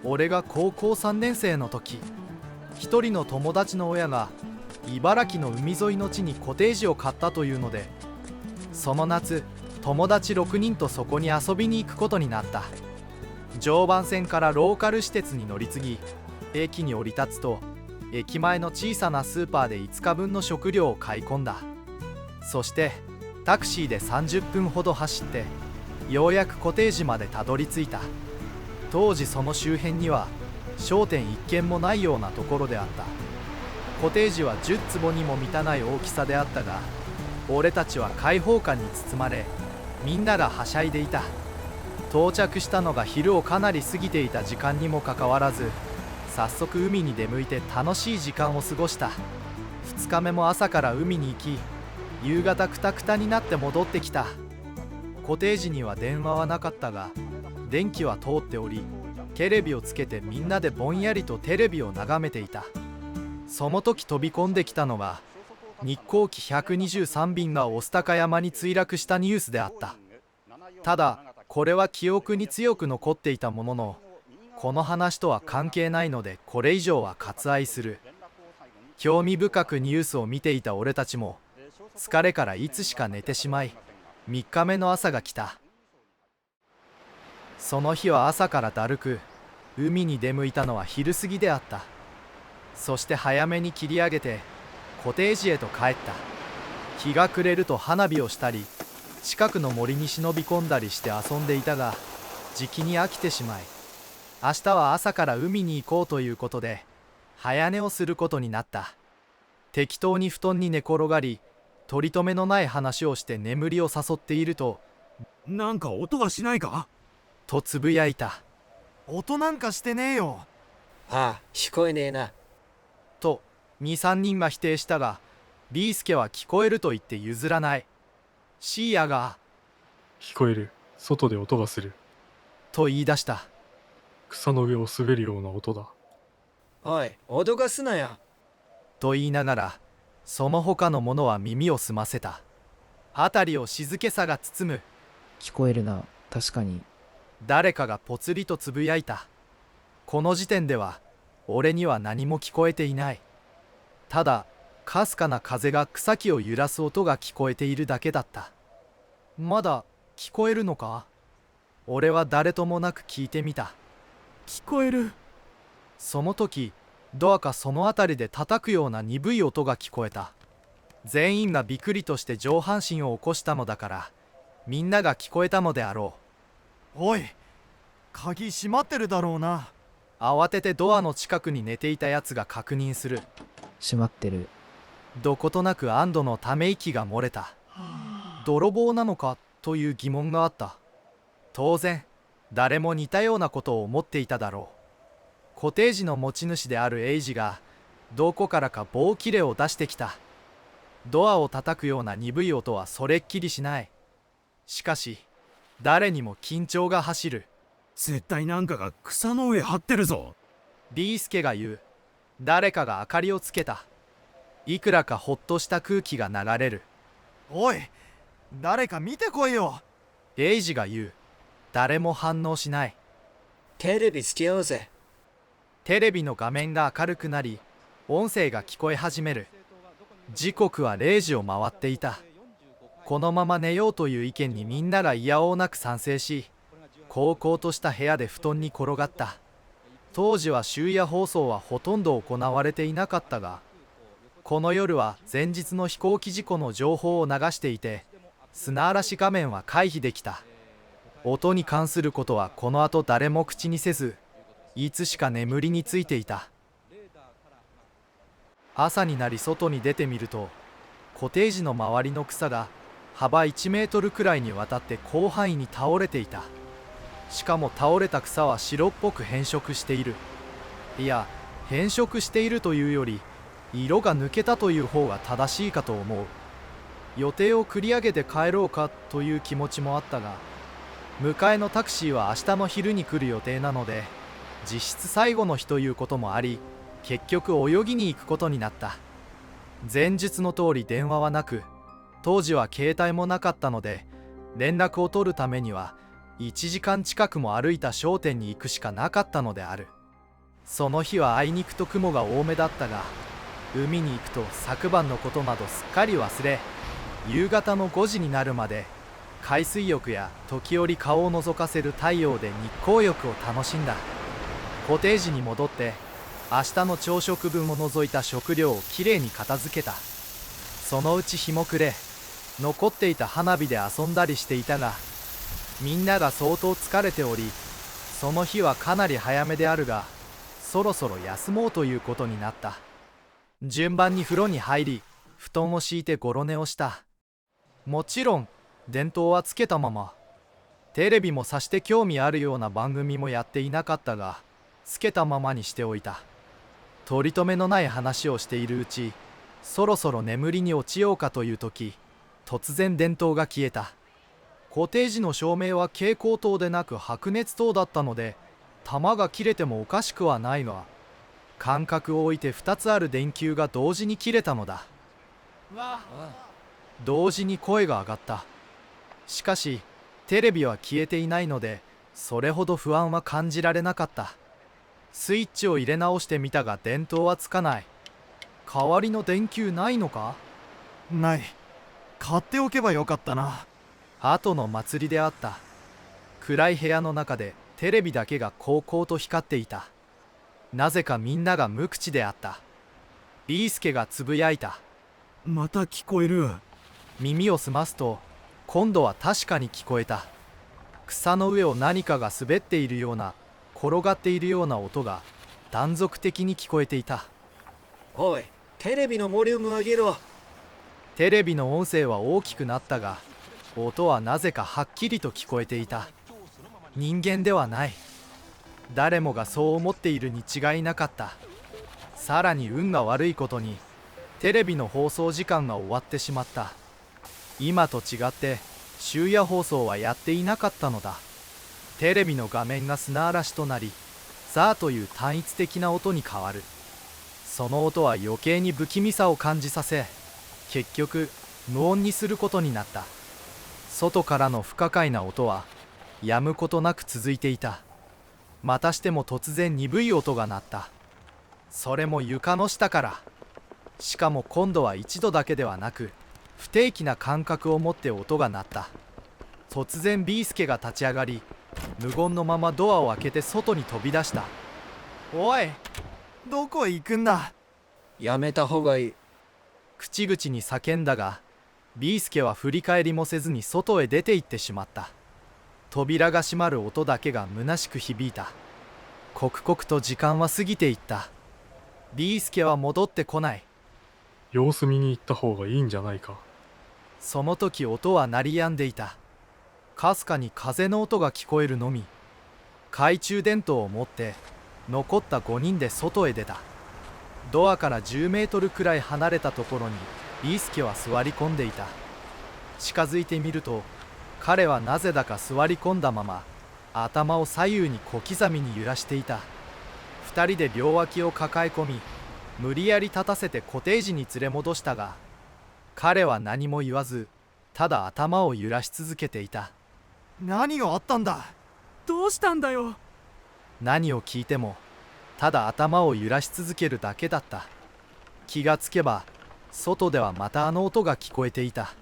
俺が高校3年生の時、一人の友達の親が茨城の海沿いの地にコテージを買ったというので、その夏友達6人とそこに遊びに行くことになった。常磐線からローカル私鉄に乗り継ぎ、駅に降り立つと駅前の小さなスーパーで5日分の食料を買い込んだ。そしてタクシーで30分ほど走ってようやくコテージまでたどり着いた。当時その周辺には商店一軒もないようなところであった。コテージは10坪にも満たない大きさであったが、俺たちは開放感に包まれ、みんながはしゃいでいた。到着したのが昼をかなり過ぎていた時間にもかかわらず、早速海に出向いて楽しい時間を過ごした。2日目も朝から海に行き、夕方クタクタになって戻ってきた。コテージには電話はなかったが、電気は通っており、テレビをつけてみんなでぼんやりとテレビを眺めていた。その時飛び込んできたのが、日航機123便が御巣鷹山に墜落したニュースであった。ただこれは記憶に強く残っていたものの、この話とは関係ないのでこれ以上は割愛する。興味深くニュースを見ていた俺たちも疲れからいつしか寝てしまい、3日目の朝が来た。その日は朝からだるく、海に出向いたのは昼過ぎであった。そして早めに切り上げてコテージへと帰った。日が暮れると花火をしたり、近くの森に忍び込んだりして遊んでいたが、じきに飽きてしまい、明日は朝から海に行こうということで早寝をすることになった。適当に布団に寝転がり、取り留めのない話をして眠りを誘っていると、なんか音がしないかとつぶやいた。音なんかしてねえよ。ああ、聞こえねえな。と 2,3 人は否定したが、リースケは聞こえると言って譲らない。シーヤが聞こえる。外で音がする。と言い出した。草の上を滑るような音だ。おい、脅かすなよ。と言いながら、その他の者は耳を澄ませた。辺りを静けさが包む。聞こえるな、確かに。誰かがぽつりとつぶやいた。この時点では俺には何も聞こえていない。ただかすかな風が草木を揺らす音が聞こえているだけだった。まだ聞こえるのか？俺は誰ともなく聞いてみた。聞こえる。その時ドアかその辺りで叩くような鈍い音が聞こえた。全員がビクリとして上半身を起こしたのだから、みんなが聞こえたのであろう。おい、鍵閉まってるだろうな。慌ててドアの近くに寝ていたやつが確認する。閉まってる。どことなく安堵のため息が漏れた。泥棒なのかという疑問があった。当然誰も似たようなことを思っていただろう。コテージの持ち主であるエイジがどこからか棒切れを出してきた。ドアを叩くような鈍い音はそれっきりしない。しかし誰にも緊張が走る。絶対なんかが草の上張ってるぞ。リースケが言う。誰かが明かりをつけた。いくらかほっとした空気が流れる。おい、誰か見てこいよ。エイジが言う。誰も反応しない。テレビつけようぜ。テレビの画面が明るくなり、音声が聞こえ始める。時刻は0時を回っていた。このまま寝ようという意見にみんながいやおうなく賛成し、高々とした部屋で布団に転がった。当時は終夜放送はほとんど行われていなかったが、この夜は前日の飛行機事故の情報を流していて、砂嵐画面は回避できた。音に関することはこの後誰も口にせず、いつしか眠りについていた。朝になり外に出てみると、コテージの周りの草が幅1メートルくらいにわたって広範囲に倒れていた。しかも倒れた草は白っぽく変色している。いや、変色しているというより、色が抜けたという方が正しいかと思う。予定を繰り上げて帰ろうかという気持ちもあったが、迎えのタクシーは明日の昼に来る予定なので、実質最後の日ということもあり、結局泳ぎに行くことになった。前述の通り電話はなく、当時は携帯もなかったので、連絡を取るためには1時間近くも歩いた商店に行くしかなかったのである。その日はあいにくと雲が多めだったが、海に行くと昨晩のことなどすっかり忘れ、夕方の5時になるまで海水浴や時折顔を覗かせる太陽で日光浴を楽しんだ。コテージに戻って明日の朝食分を除いた食料をきれいに片付けた。そのうち日も暮れ、残っていた花火で遊んだりしていたが、みんなが相当疲れており、その日はかなり早めであるが、そろそろ休もうということになった。順番に風呂に入り、布団を敷いてゴロ寝をした。もちろん電灯はつけたまま。テレビもさして興味あるような番組もやっていなかったが、つけたままにしておいた。取り留めのない話をしているうち、そろそろ眠りに落ちようかという時、突然電灯が消えた。コテージの照明は蛍光灯でなく白熱灯だったので、玉が切れてもおかしくはないが、間隔を置いて2つある電球が同時に切れたのだ。同時に声が上がった。しかしテレビは消えていないので、それほど不安は感じられなかった。スイッチを入れ直してみたが電灯はつかない。代わりの電球ないのか？ない。買っておけばよかったな。後の祭りであった。暗い部屋の中でテレビだけがこうこうと光っていた。なぜかみんなが無口であった。ビースケがつぶやいた。また聞こえる。耳を澄ますと、今度は確かに聞こえた。草の上を何かが滑っているような、転がっているような音が断続的に聞こえていた。おい、テレビのボリューム上げろ。テレビの音声は大きくなったが、音はなぜかはっきりと聞こえていた。人間ではない。誰もがそう思っているに違いなかった。さらに運が悪いことに、テレビの放送時間が終わってしまった。今と違って終夜放送はやっていなかったのだ。テレビの画面が砂嵐となり、ザーという単一的な音に変わる。その音は余計に不気味さを感じさせ、結局無音にすることになった。外からの不可解な音は止むことなく続いていた。またしても突然鈍い音が鳴った。それも床の下から。しかも今度は一度だけではなく、不定期な間隔を持って音が鳴った。突然ビースケが立ち上がり、無言のままドアを開けて外に飛び出した。おい、どこへ行くんだ？やめた方がいい。口々に叫んだが、ビースケは振り返りもせずに外へ出て行ってしまった。扉が閉まる音だけが虚しく響いた。刻々と時間は過ぎていった。ビースケは戻ってこない。様子見に行った方がいいんじゃないか。その時音は鳴り止んでいた。かすかに風の音が聞こえるのみ。懐中電灯を持って残った5人で外へ出た。ドアから10メートルくらい離れたところにビースケは座り込んでいた。近づいてみると、彼はなぜだか座り込んだまま頭を左右に小刻みに揺らしていた。2人で両脇を抱え込み、無理やり立たせてコテージに連れ戻したが、彼は何も言わず、ただ頭を揺らし続けていた。何があったんだ？どうしたんだよ。何を聞いてもただ頭を揺らし続けるだけだった。気がつけば外ではまたあの音が聞こえていた。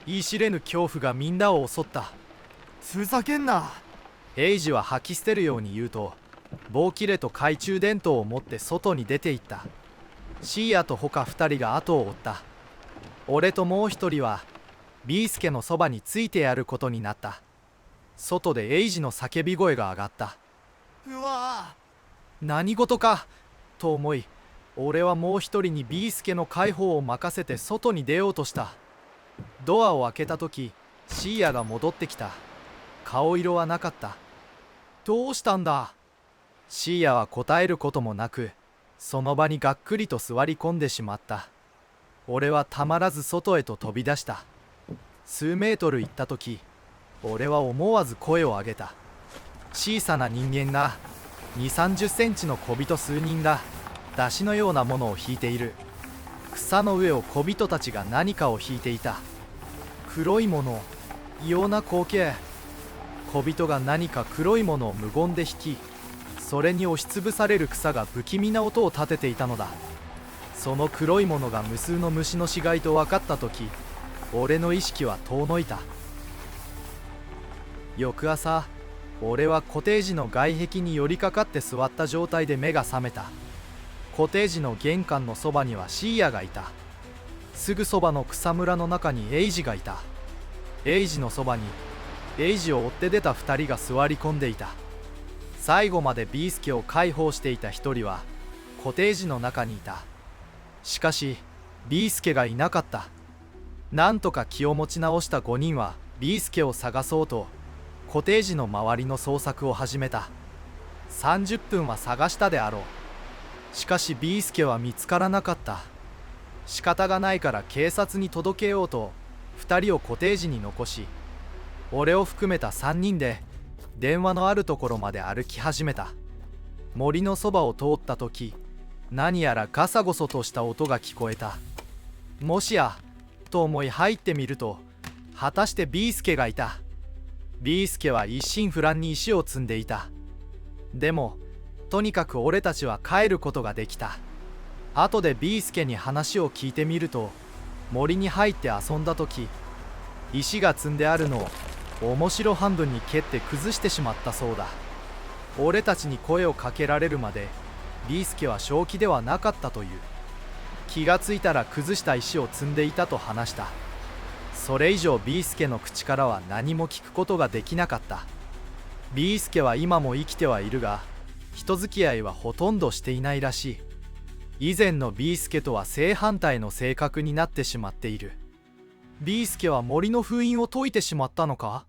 言い知れぬ恐怖がみんなを襲った。ふざけんな。エイジは吐き捨てるように言うと、棒切れと懐中電灯を持って外に出て行った。シーヤと他2人が後を追った。俺ともう1人はビースケのそばについてやることになった。外でエイジの叫び声が上がった。うわ何事かと思い、俺はもう一人にビースケの介抱を任せて外に出ようとした。ドアを開けた時、シーヤが戻ってきた。顔色はなかった。どうしたんだ？シーヤは答えることもなく、その場にがっくりと座り込んでしまった。俺はたまらず外へと飛び出した。数メートル行った時、俺は思わず声を上げた。小さな人間が2、30センチの小人数人が出汁のようなものを引いている。草の上を小人たちが何かを引いていた。黒いもの、異様な光景。小人が何か黒いものを無言で引き、それに押しつぶされる草が不気味な音を立てていたのだ。その黒いものが無数の虫の死骸と分かった時、俺の意識は遠のいた。翌朝、俺はコテージの外壁に寄りかかって座った状態で目が覚めた。コテージの玄関のそばにはシーヤがいた。すぐそばの草むらの中にエイジがいた。エイジのそばにエイジを追って出た2人が座り込んでいた。最後までビースケを介抱していた1人はコテージの中にいた。しかしビースケがいなかった。なんとか気を持ち直した5人はビースケを探そうとコテージの周りの捜索を始めた。30分は探したであろう。しかしビースケは見つからなかった。仕方がないから警察に届けようと2人をコテージに残し、俺を含めた3人で電話のあるところまで歩き始めた。森のそばを通った時、何やらガサゴソとした音が聞こえた。もしやと思い入ってみると、果たしてビースケがいた。ビースケは一心不乱に石を積んでいた。でもとにかく俺たちは帰ることができた。後でビースケに話を聞いてみると、森に入って遊んだ時、石が積んであるのを面白半分に蹴って崩してしまったそうだ。俺たちに声をかけられるまでビースケは正気ではなかったという。気がついたら崩した石を積んでいたと話した。それ以上ビースケの口からは何も聞くことができなかった。ビースケは今も生きてはいるが、人付き合いはほとんどしていないらしい。以前のビースケとは正反対の性格になってしまっている。ビースケは森の封印を解いてしまったのか？